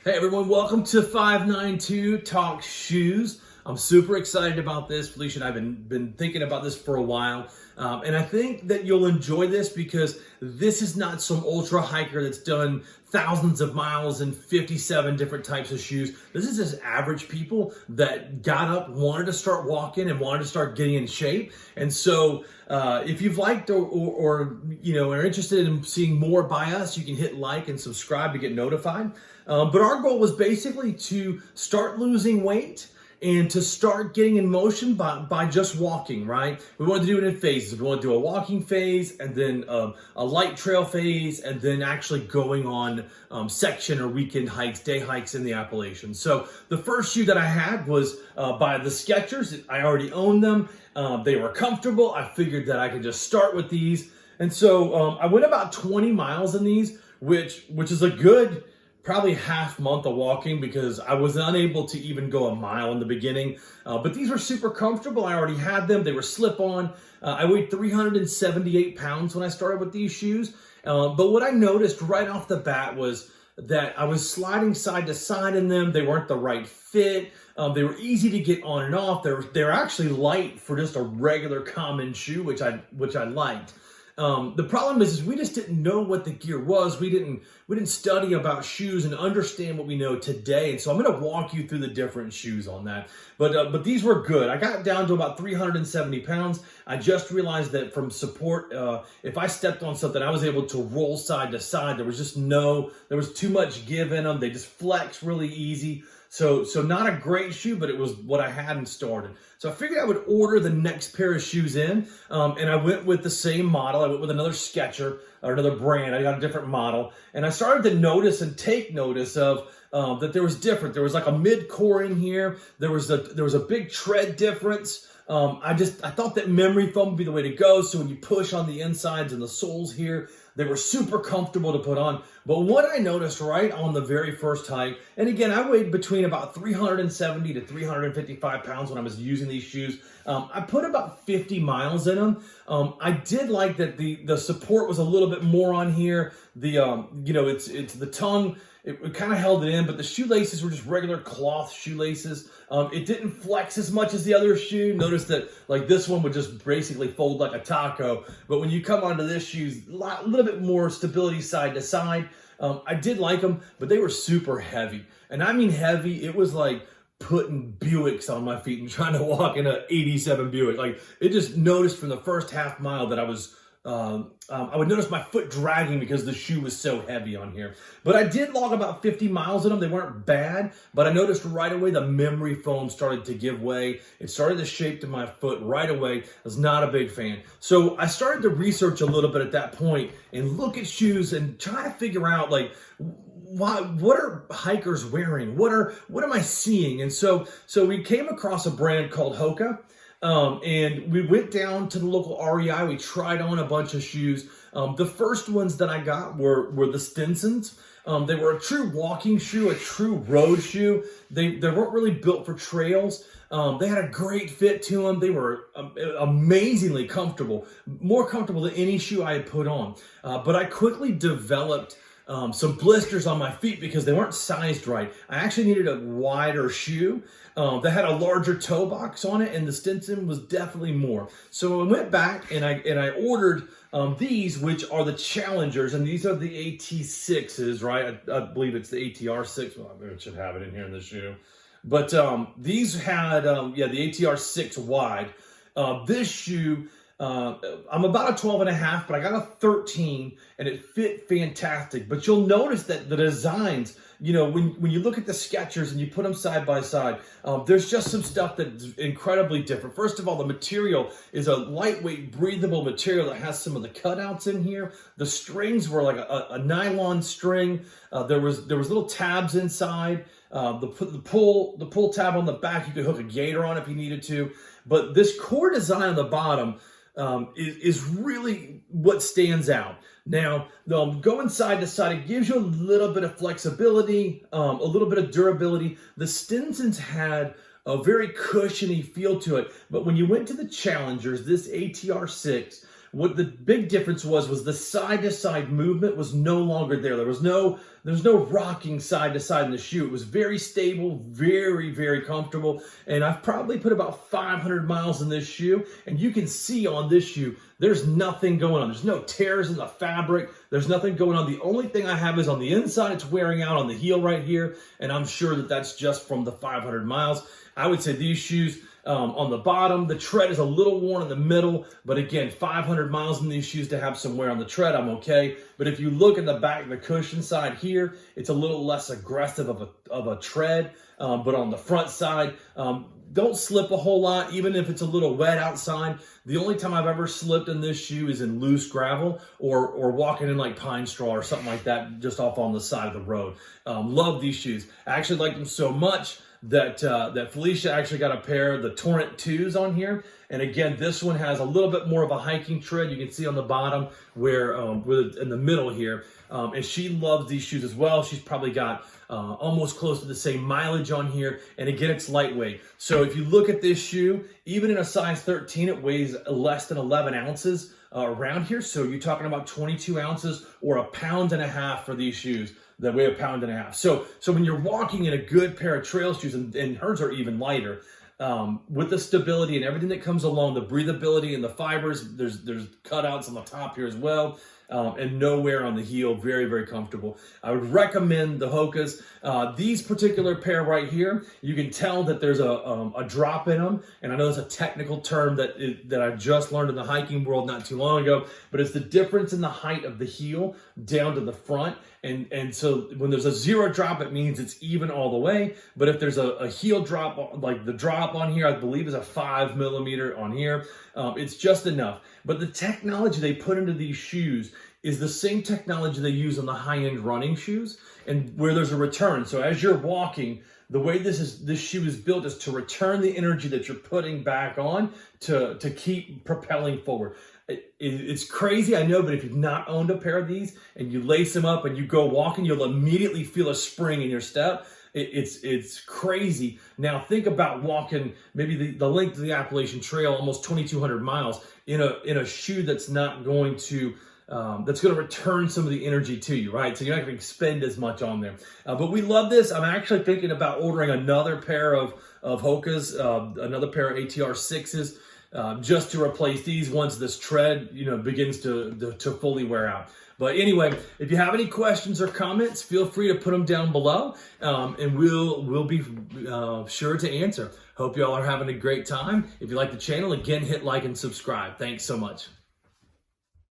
Hey everyone, welcome to 592 Talk Shoes. I'm super excited about this. Felicia and I have been thinking about this for a while. And I think that you'll enjoy this because this is not some ultra hiker that's done thousands of miles and 57 different types of shoes. This is just average people that got up, wanted to start walking and wanted to start getting in shape. And so if you've liked or are interested in seeing more by us, you can hit like and subscribe to get notified. But our goal was basically to start losing weight and to start getting in motion by just walking, right? We wanted to do it in phases. We want to do a walking phase and then a light trail phase and then actually going on section or weekend hikes, day hikes in the Appalachians. So the first shoe that I had was by the Skechers. I already owned them. They were comfortable. I figured that I could just start with these. And so I went about 20 miles in these, which is a good probably half month of walking because I was unable to even go a mile in the beginning. But these were super comfortable. I already had them. They were slip-on. I weighed 378 pounds when I started with these shoes. But what I noticed right off the bat was that I was sliding side to side in them. They weren't the right fit. They were easy to get on and off. They're actually light for just a regular common shoe, which I liked. The problem is we just didn't know what the gear was. We didn't study about shoes and understand what we know today. And so I'm going to walk you through the different shoes on that. But these were good. I got down to about 370 pounds. I just realized that from support, if I stepped on something, I was able to roll side to side. There was too much give in them. They just flex really easy. So not a great shoe, but it was what I hadn't started. So I figured I would order the next pair of shoes in, and I went with the same model. I went with another Skecher or another brand. I got a different model, and I started to notice and take notice of that there was different. There was like a mid-core in here. There was a big tread difference. I thought that memory foam would be the way to go. So when you push on the insides and the soles here, they were super comfortable to put on. But what I noticed right on the very first hike, and again, I weighed between about 370 to 355 pounds when I was using these shoes. I put about 50 miles in them. I did like that the support was a little bit more on here. It's the tongue. It kind of held it in, but the shoelaces were just regular cloth shoelaces. It didn't flex as much as the other shoe. Notice that like this one would just basically fold like a taco. But when you come onto this shoe, a little bit more stability side to side. I did like them, but they were super heavy. And I mean heavy, it was like putting Buicks on my feet and trying to walk in a 87 Buick. Like it just noticed from the first half mile that I would notice my foot dragging because the shoe was so heavy on here. But I did log about 50 miles in them. They weren't bad, but I noticed right away the memory foam started to give way. It started to shape to my foot right away. I was not a big fan. So I started to research a little bit at that point and look at shoes and try to figure out like, what are hikers wearing? What am I seeing? And so we came across a brand called Hoka. And we went down to the local REI. We tried on a bunch of shoes. The first ones that I got were the Stinsons. They were a true walking shoe, a true road shoe. They weren't really built for trails. They had a great fit to them. They were amazingly comfortable, more comfortable than any shoe I had put on. But I quickly developed some blisters on my feet because they weren't sized right. I actually needed a wider shoe that had a larger toe box on it, and the Stinson was definitely more. So I went back and I ordered these, which are the Challengers, and these are the AT6s, right? I believe it's the ATR6. Well, I should have it in here in the shoe. But these had, the ATR6 wide. This shoe, I'm about a 12 and a half, but I got a 13 and it fit fantastic. But you'll notice that the designs, when you look at the Skechers and you put them side by side, there's just some stuff that's incredibly different. First of all, the material is a lightweight, breathable material that has some of the cutouts in here. The strings were like a nylon string. There was little tabs inside. The pull tab on the back, you could hook a gator on if you needed to. But this core design on the bottom is really what stands out. Now, going side to side, it gives you a little bit of flexibility, a little bit of durability. The Stinsons had a very cushiony feel to it, but when you went to the Challengers, this ATR6 What the big difference was the side-to-side movement was no longer there. There was no rocking side to side in the shoe. It was very stable, very, very comfortable. And I've probably put about 500 miles in this shoe. And you can see on this shoe, there's nothing going on. There's no tears in the fabric. There's nothing going on. The only thing I have is on the inside, it's wearing out on the heel right here. And I'm sure that that's just from the 500 miles. I would say these shoes, on the bottom, the tread is a little worn in the middle, but again, 500 miles in these shoes to have some wear on the tread, I'm okay. But if you look in the back, the cushion side here, it's a little less aggressive of a tread, but on the front side, don't slip a whole lot, even if it's a little wet outside. The only time I've ever slipped in this shoe is in loose gravel or walking in like pine straw or something like that, just off on the side of the road. Love these shoes. I actually like them so much that Felicia actually got a pair of the Torrent 2s on here. And again, this one has a little bit more of a hiking tread. You can see on the bottom where in the middle here. And she loves these shoes as well. She's probably got almost close to the same mileage on here. And again, it's lightweight. So if you look at this shoe, even in a size 13, it weighs less than 11 ounces around here. So you're talking about 22 ounces or 1.5 pounds for these shoes that weigh 1.5 pounds. So when you're walking in a good pair of trail shoes, and hers are even lighter, with the stability and everything that comes along, the breathability and the fibers, there's cutouts on the top here as well, and no wear on the heel. Very, very comfortable. I would recommend the Hokas. These particular pair right here, you can tell that there's a drop in them, and I know it's a technical term that I just learned in the hiking world not too long ago, but it's the difference in the height of the heel down to the front. And so when there's a 0 drop, it means it's even all the way. But if there's a heel drop, like the drop on here, I believe is a 5 millimeter on here, it's just enough. But the technology they put into these shoes is the same technology they use on the high-end running shoes, and where there's a return. So as you're walking, the way this shoe is built is to return the energy that you're putting back on to keep propelling forward. It's crazy, I know, but if you've not owned a pair of these and you lace them up and you go walking, you'll immediately feel a spring in your step. It's crazy. Now think about walking maybe the length of the Appalachian Trail, almost 2,200 miles, in a shoe that's not going to return some of the energy to you, right? So you're not going to expend as much on there. But we love this. I'm actually thinking about ordering another pair of Hokas, another pair of ATR6s. Just to replace these once this tread, begins to fully wear out. But anyway, if you have any questions or comments, feel free to put them down below, and we'll be sure to answer. Hope you all are having a great time. If you like the channel, again, hit like and subscribe. Thanks so much.